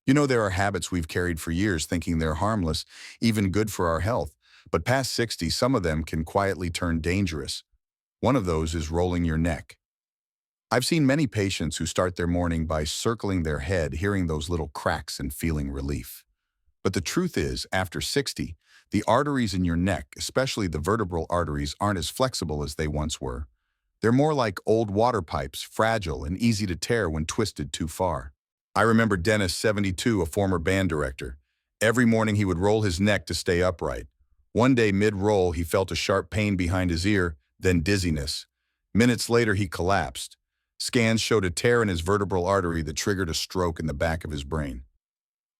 You know, there are habits we've carried for years thinking they're harmless, even good for our health. But past 60, some of them can quietly turn dangerous. One of those is rolling your neck. I've seen many patients who start their morning by circling their head, hearing those little cracks and feeling relief. But the truth is, after 60, the arteries in your neck, especially the vertebral arteries, aren't as flexible as they once were. They're more like old water pipes, fragile and easy to tear when twisted too far. I remember Dennis, 72, a former band director. Every morning he would roll his neck to stay upright. One day mid-roll he felt a sharp pain behind his ear, then dizziness. Minutes later he collapsed. Scans showed a tear in his vertebral artery that triggered a stroke in the back of his brain.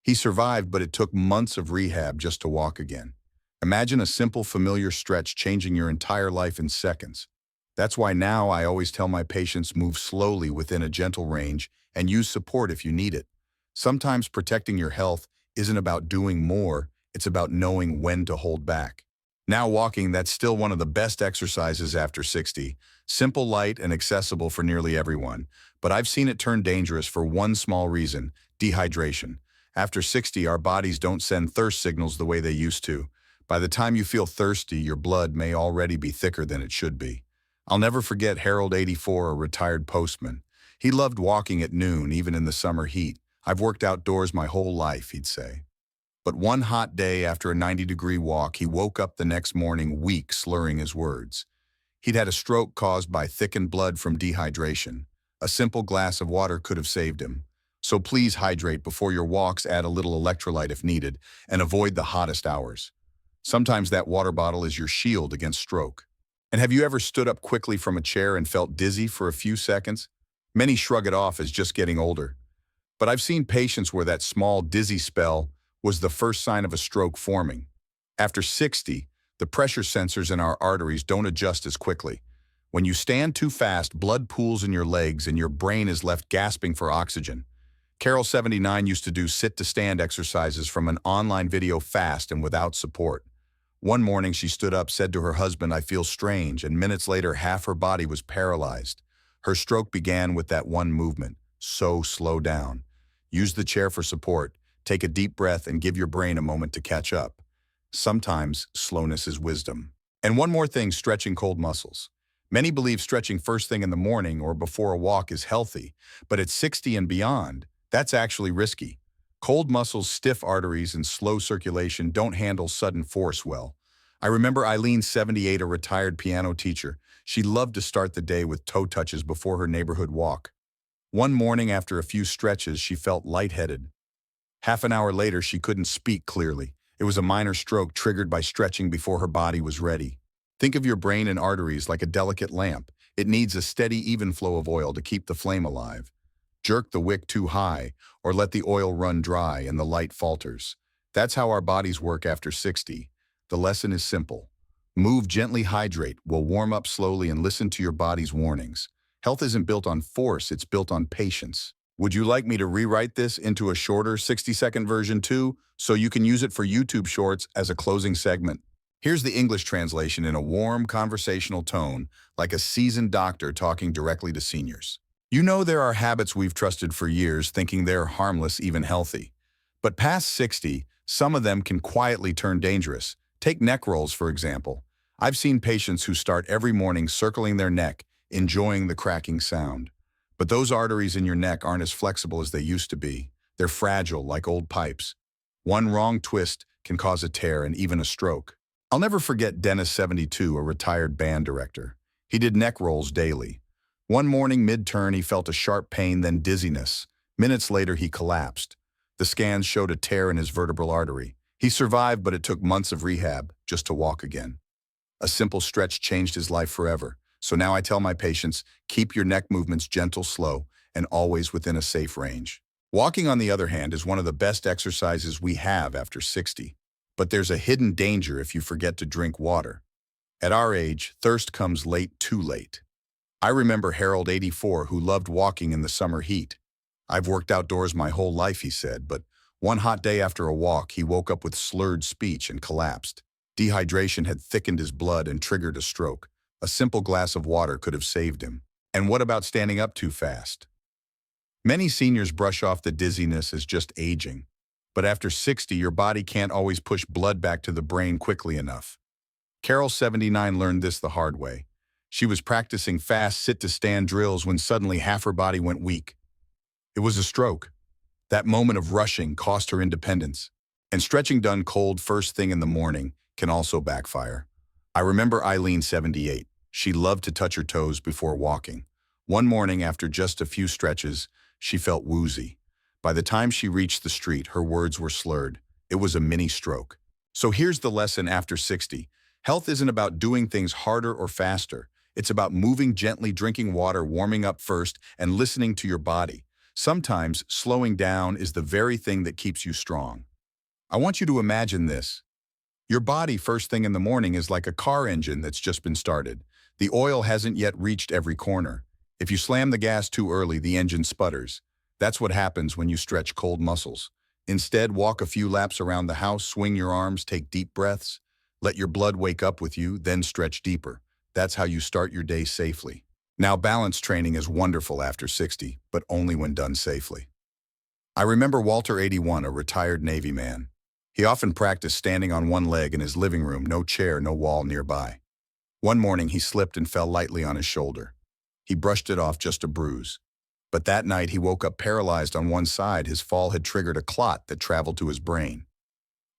He survived, but it took months of rehab just to walk again. Imagine a simple, familiar stretch changing your entire life in seconds. That's why now I always tell my patients move slowly within a gentle range and use support if you need it. Sometimes protecting your health isn't about doing more, it's about knowing when to hold back. Now walking, that's still one of the best exercises after 60. Simple, light, and accessible for nearly everyone. But I've seen it turn dangerous for one small reason: dehydration. After 60, our bodies don't send thirst signals the way they used to. By the time you feel thirsty, your blood may already be thicker than it should be. I'll never forget Harold, 84, a retired postman. He loved walking at noon, even in the summer heat. "I've worked outdoors my whole life," he'd say. But one hot day after a 90-degree walk, he woke up the next morning weak, slurring his words. He'd had a stroke caused by thickened blood from dehydration. A simple glass of water could have saved him. So please hydrate before your walks, add a little electrolyte if needed, and avoid the hottest hours. Sometimes that water bottle is your shield against stroke. And have you ever stood up quickly from a chair and felt dizzy for a few seconds? Many shrug it off as just getting older. But I've seen patients where that small dizzy spell was the first sign of a stroke forming. After 60, the pressure sensors in our arteries don't adjust as quickly. When you stand too fast, blood pools in your legs and your brain is left gasping for oxygen. Carol, 79, used to do sit-to-stand exercises from an online video fast and without support. One morning she stood up, said to her husband, "I feel strange," and minutes later half her body was paralyzed. Her stroke began with that one movement: so slow down. Use the chair for support. Take a deep breath and give your brain a moment to catch up. Sometimes slowness is wisdom. And one more thing: stretching cold muscles. Many believe stretching first thing in the morning or before a walk is healthy, but at 60 and beyond, that's actually risky. Cold muscles, stiff arteries, and slow circulation don't handle sudden force well. I remember Eileen, 78, a retired piano teacher. She loved to start the day with toe touches before her neighborhood walk. One morning after a few stretches, she felt lightheaded. Half an hour later, she couldn't speak clearly. It was a minor stroke triggered by stretching before her body was ready. Think of your brain and arteries like a delicate lamp. It needs a steady, even flow of oil to keep the flame alive. Jerk the wick too high, or let the oil run dry and the light falters. That's how our bodies work after 60. The lesson is simple. Move gently, hydrate, will warm up slowly, and listen to your body's warnings. Health isn't built on force, it's built on patience. Would you like me to rewrite this into a shorter 60-second version too, so you can use it for YouTube Shorts as a closing segment? Here's the English translation in a warm, conversational tone, like a seasoned doctor talking directly to seniors. You know, there are habits we've trusted for years thinking they're harmless, even healthy. But past 60, some of them can quietly turn dangerous. Take neck rolls, for example. I've seen patients who start every morning circling their neck, enjoying the cracking sound. But those arteries in your neck aren't as flexible as they used to be. They're fragile, like old pipes. One wrong twist can cause a tear and even a stroke. I'll never forget Dennis, 72, a retired band director. He did neck rolls daily. One morning mid-turn, he felt a sharp pain, then dizziness. Minutes later, he collapsed. The scans showed a tear in his vertebral artery. He survived, but it took months of rehab just to walk again. A simple stretch changed his life forever. So now I tell my patients, keep your neck movements gentle, slow, and always within a safe range. Walking, on the other hand, is one of the best exercises we have after 60. But there's a hidden danger if you forget to drink water. At our age, thirst comes late, too late. I remember Harold, 84, who loved walking in the summer heat. "I've worked outdoors my whole life," he said, but one hot day after a walk, he woke up with slurred speech and collapsed. Dehydration had thickened his blood and triggered a stroke. A simple glass of water could have saved him. And what about standing up too fast? Many seniors brush off the dizziness as just aging. But after 60, your body can't always push blood back to the brain quickly enough. Carol, 79, learned this the hard way. She was practicing fast sit-to-stand drills when suddenly half her body went weak. It was a stroke. That moment of rushing cost her independence. And stretching done cold first thing in the morning can also backfire. I remember Eileen, 78. She loved to touch her toes before walking. One morning, after just a few stretches, she felt woozy. By the time she reached the street, her words were slurred. It was a mini stroke. So here's the lesson after 60. Health isn't about doing things harder or faster. It's about moving gently, drinking water, warming up first, and listening to your body. Sometimes slowing down is the very thing that keeps you strong. I want you to imagine this. Your body first thing in the morning is like a car engine that's just been started. The oil hasn't yet reached every corner. If you slam the gas too early, the engine sputters. That's what happens when you stretch cold muscles. Instead, walk a few laps around the house, swing your arms, take deep breaths. Let your blood wake up with you, then stretch deeper. That's how you start your day safely. Now, balance training is wonderful after 60, but only when done safely. I remember Walter, 81, a retired Navy man. He often practiced standing on one leg in his living room, no chair, no wall nearby. One morning, he slipped and fell lightly on his shoulder. He brushed it off, just a bruise. But that night, he woke up paralyzed on one side. His fall had triggered a clot that traveled to his brain.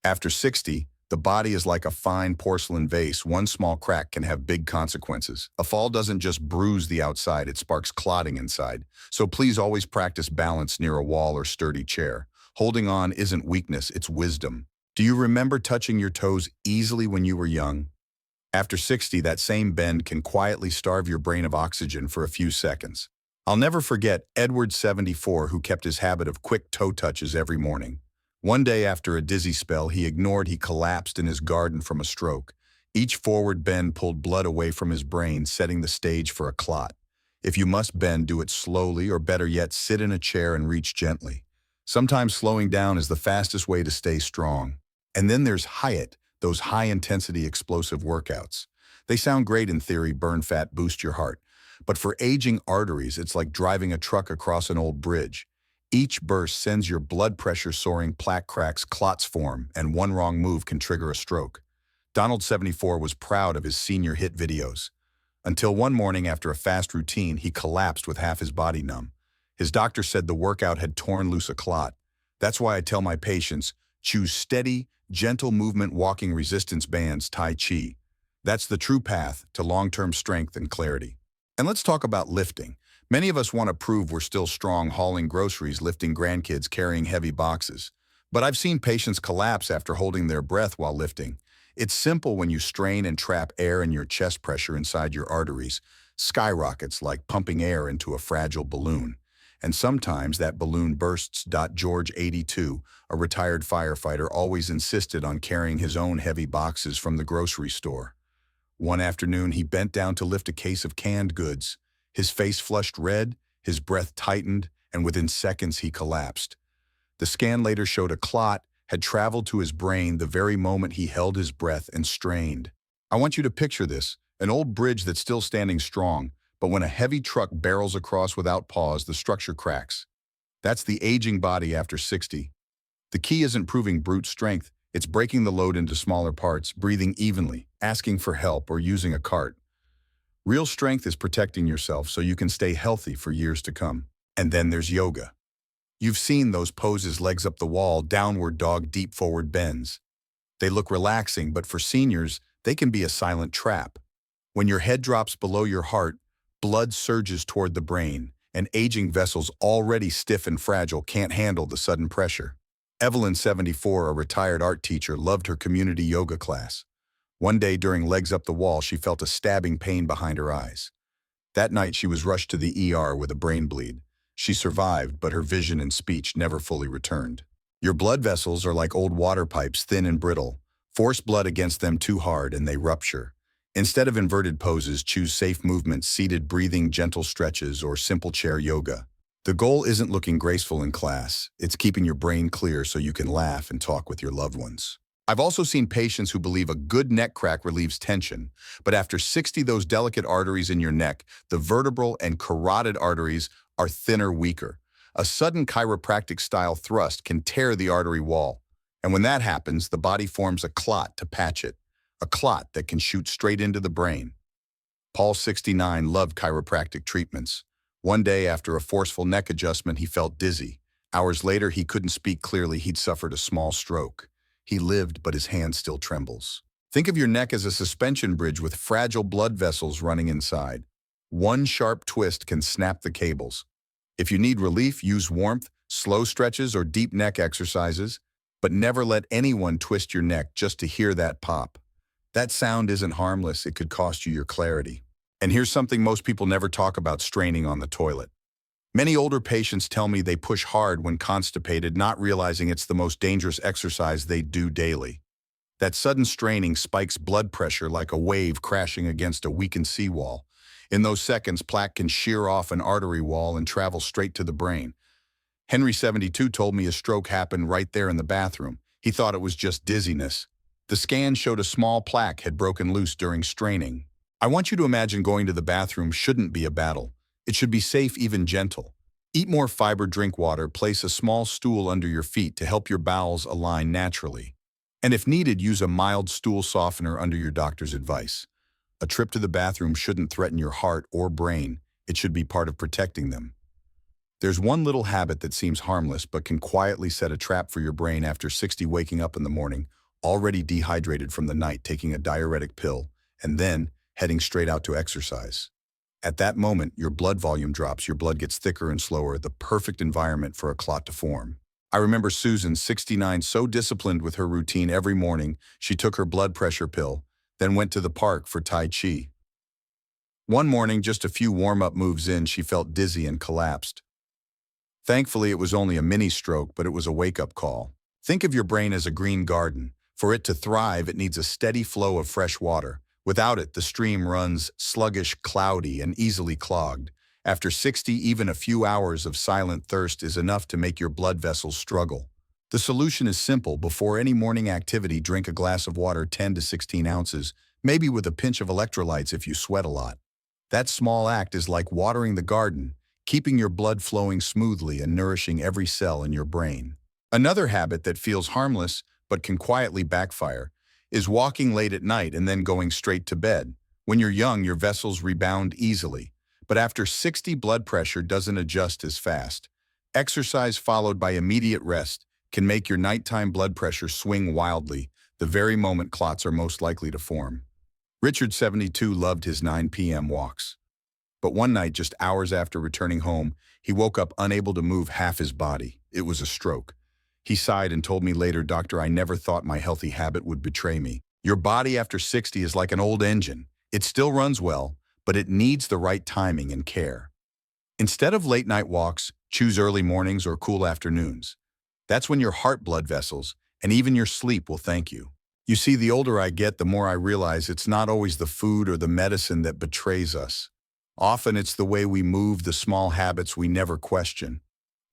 After 60, the body is like a fine porcelain vase. One small crack can have big consequences. A fall doesn't just bruise the outside, it sparks clotting inside. So please always practice balance near a wall or sturdy chair. Holding on isn't weakness, it's wisdom. Do you remember touching your toes easily when you were young? After 60, that same bend can quietly starve your brain of oxygen for a few seconds. I'll never forget Edward, 74, who kept his habit of quick toe touches every morning. One day after a dizzy spell he collapsed in his garden from a stroke. Each forward bend pulled blood away from his brain, setting the stage for a clot. If you must bend, do it slowly, or better yet, sit in a chair and reach gently. Sometimes slowing down is the fastest way to stay strong. And then there's HIIT, those high-intensity explosive workouts. They sound great in theory: burn fat, boost your heart. But for aging arteries, it's like driving a truck across an old bridge. Each burst sends your blood pressure soaring, plaque cracks, clots form, and one wrong move can trigger a stroke. Donald, 74, was proud of his senior hit videos. Until one morning after a fast routine, he collapsed with half his body numb. His doctor said the workout had torn loose a clot. That's why I tell my patients, choose steady, gentle movement, walking, resistance bands, Tai Chi. That's the true path to long-term strength and clarity. And let's talk about lifting. Many of us want to prove we're still strong, hauling groceries, lifting grandkids, carrying heavy boxes. But I've seen patients collapse after holding their breath while lifting. It's simple. When you strain and trap air in your chest, pressure inside your arteries skyrockets, like pumping air into a fragile balloon. And sometimes that balloon bursts. George, 82, a retired firefighter, always insisted on carrying his own heavy boxes from the grocery store. One afternoon, he bent down to lift a case of canned goods. His face flushed red, his breath tightened, and within seconds he collapsed. The scan later showed a clot had traveled to his brain the very moment he held his breath and strained. I want you to picture this: an old bridge that's still standing strong, but when a heavy truck barrels across without pause, the structure cracks. That's the aging body after 60. The key isn't proving brute strength, it's breaking the load into smaller parts, breathing evenly, asking for help, or using a cart. Real strength is protecting yourself so you can stay healthy for years to come. And then there's yoga. You've seen those poses: legs up the wall, downward dog, deep forward bends. They look relaxing, but for seniors, they can be a silent trap. When your head drops below your heart, blood surges toward the brain, and aging vessels already stiff and fragile can't handle the sudden pressure. Evelyn, 74, a retired art teacher, loved her community yoga class. One day during legs up the wall, she felt a stabbing pain behind her eyes. That night, she was rushed to the ER with a brain bleed. She survived, but her vision and speech never fully returned. Your blood vessels are like old water pipes, thin and brittle. Force blood against them too hard and they rupture. Instead of inverted poses, choose safe movements: seated breathing, gentle stretches, or simple chair yoga. The goal isn't looking graceful in class, it's keeping your brain clear so you can laugh and talk with your loved ones. I've also seen patients who believe a good neck crack relieves tension, but after 60, those delicate arteries in your neck, the vertebral and carotid arteries, are thinner, weaker. A sudden chiropractic-style thrust can tear the artery wall. And when that happens, the body forms a clot to patch it, a clot that can shoot straight into the brain. Paul, 69, loved chiropractic treatments. One day, after a forceful neck adjustment, he felt dizzy. Hours later, he couldn't speak clearly. He'd suffered a small stroke. He lived, but his hand still trembles. Think of your neck as a suspension bridge with fragile blood vessels running inside. One sharp twist can snap the cables. If you need relief, use warmth, slow stretches, or deep neck exercises, but never let anyone twist your neck just to hear that pop. That sound isn't harmless. It could cost you your clarity. And here's something most people never talk about: straining on the toilet. Many older patients tell me they push hard when constipated, not realizing it's the most dangerous exercise they do daily. That sudden straining spikes blood pressure like a wave crashing against a weakened seawall. In those seconds, plaque can shear off an artery wall and travel straight to the brain. Henry, 72, told me a stroke happened right there in the bathroom. He thought it was just dizziness. The scan showed a small plaque had broken loose during straining. I want you to imagine going to the bathroom shouldn't be a battle. It should be safe, even gentle. Eat more fiber, drink water, place a small stool under your feet to help your bowels align naturally. And if needed, use a mild stool softener under your doctor's advice. A trip to the bathroom shouldn't threaten your heart or brain. It should be part of protecting them. There's one little habit that seems harmless but can quietly set a trap for your brain. After 60, waking up in the morning, already dehydrated from the night, taking a diuretic pill, and then heading straight out to exercise. At that moment, your blood volume drops, your blood gets thicker and slower, the perfect environment for a clot to form. I remember Susan, 69, so disciplined with her routine. Every morning, she took her blood pressure pill, then went to the park for Tai Chi. One morning, just a few warm-up moves in, she felt dizzy and collapsed. Thankfully, it was only a mini stroke, but it was a wake-up call. Think of your brain as a green garden. For it to thrive, it needs a steady flow of fresh water. Without it, the stream runs sluggish, cloudy, and easily clogged. After 60, even a few hours of silent thirst is enough to make your blood vessels struggle. The solution is simple. Before any morning activity, drink a glass of water, 10 to 16 ounces, maybe with a pinch of electrolytes if you sweat a lot. That small act is like watering the garden, keeping your blood flowing smoothly and nourishing every cell in your brain. Another habit that feels harmless but can quietly backfire is walking late at night and then going straight to bed. When you're young, your vessels rebound easily, but after 60, blood pressure doesn't adjust as fast. Exercise followed by immediate rest can make your nighttime blood pressure swing wildly, the very moment clots are most likely to form. Richard, 72, loved his 9 p.m. walks. But one night, just hours after returning home, he woke up unable to move half his body. It was a stroke. He sighed and told me later, "Doctor, I never thought my healthy habit would betray me." Your body after 60 is like an old engine. It still runs well, but it needs the right timing and care. Instead of late night walks, choose early mornings or cool afternoons. That's when your heart blood vessels and even your sleep will thank you. You see, the older I get, the more I realize it's not always the food or the medicine that betrays us. Often it's the way we move, the small habits we never question.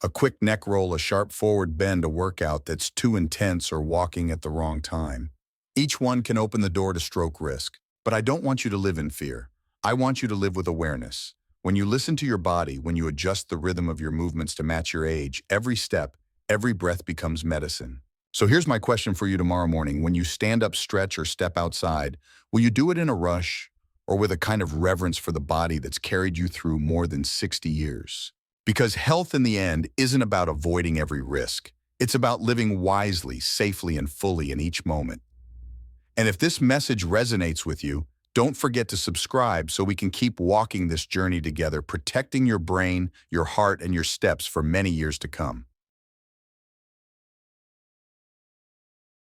A quick neck roll, a sharp forward bend, a workout that's too intense, or walking at the wrong time. Each one can open the door to stroke risk. But I don't want you to live in fear. I want you to live with awareness. When you listen to your body, when you adjust the rhythm of your movements to match your age, every step, every breath becomes medicine. So here's my question for you tomorrow morning. When you stand up, stretch, or step outside, will you do it in a rush or with a kind of reverence for the body that's carried you through more than 60 years? Because health in the end isn't about avoiding every risk. It's about living wisely, safely, and fully in each moment. And if this message resonates with you, don't forget to subscribe so we can keep walking this journey together, protecting your brain, your heart, and your steps for many years to come.